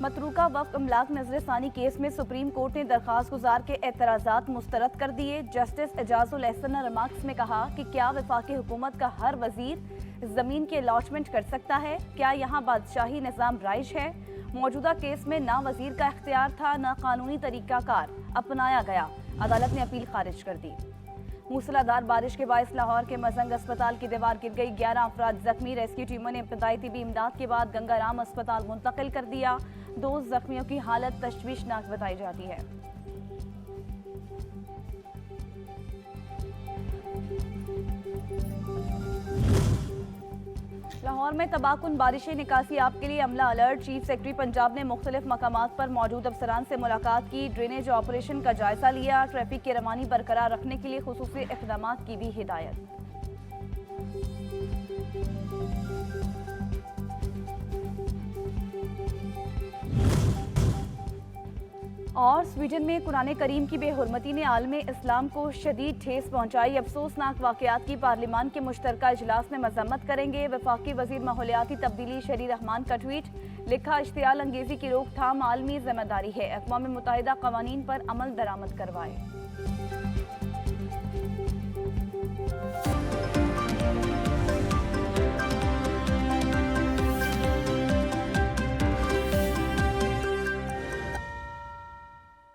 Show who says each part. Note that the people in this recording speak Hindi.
Speaker 1: मतरूका वक्फ अमलाक नजरसानी केस में सुप्रीम कोर्ट ने दरखास्त गुजार के एतराज़ात मुस्तरद कर दिए। जस्टिस एजाजुल एहसन ने रिमार्क्स में कहा कि क्या वफाकी हुकूमत का हर वजीर जमीन की अलॉटमेंट कर सकता है? क्या यहाँ बादशाही निज़ाम राइज है? मौजूदा केस में ना वजीर का इख्तियार था, ना कानूनी तरीकाकार अपनाया गया। अदालत ने अपील खारिज कर दी। मूसलाधार बारिश के बायस लाहौर के मजंग अस्पताल की दीवार गिर गई, 11 अफराद जख्मी। रेस्क्यू टीमों ने इब्तदाई तिबी इमदाद के बाद गंगाराम अस्पताल मुंतकिल कर दिया। 2 जख्मियों की हालत तशवीशनाक बताई जाती है। लाहौर में तबाहकुन बारिशें, निकासी आप के लिए अमला अलर्ट। चीफ सेक्रेटरी पंजाब ने मुख्तलिफ मकामात पर मौजूद अफसरान से मुलाकात की, ड्रेनेज ऑपरेशन का जायजा लिया। ट्रैफिक की रवानी बरकरार रखने के लिए खुसूसी इक़दामात की भी हिदायत। और स्वीडन में कुरान करीम की बेहुरमती ने आलमे इस्लाम को शदीद ठेस पहुंचाई। अफसोसनाक वाकयात की पार्लिमान के मुश्तरका इजलास में मजम्मत करेंगे। वफाकी वजीर माहौलियाती तब्दीली शहरी रहमान का ट्वीट, लिखा इश्तियाल अंगेजी की रोकथाम आलमी जिम्मेदारी है, अक़वाम मुत्तहिदा क़वानीन पर अमल दरामद करवाए।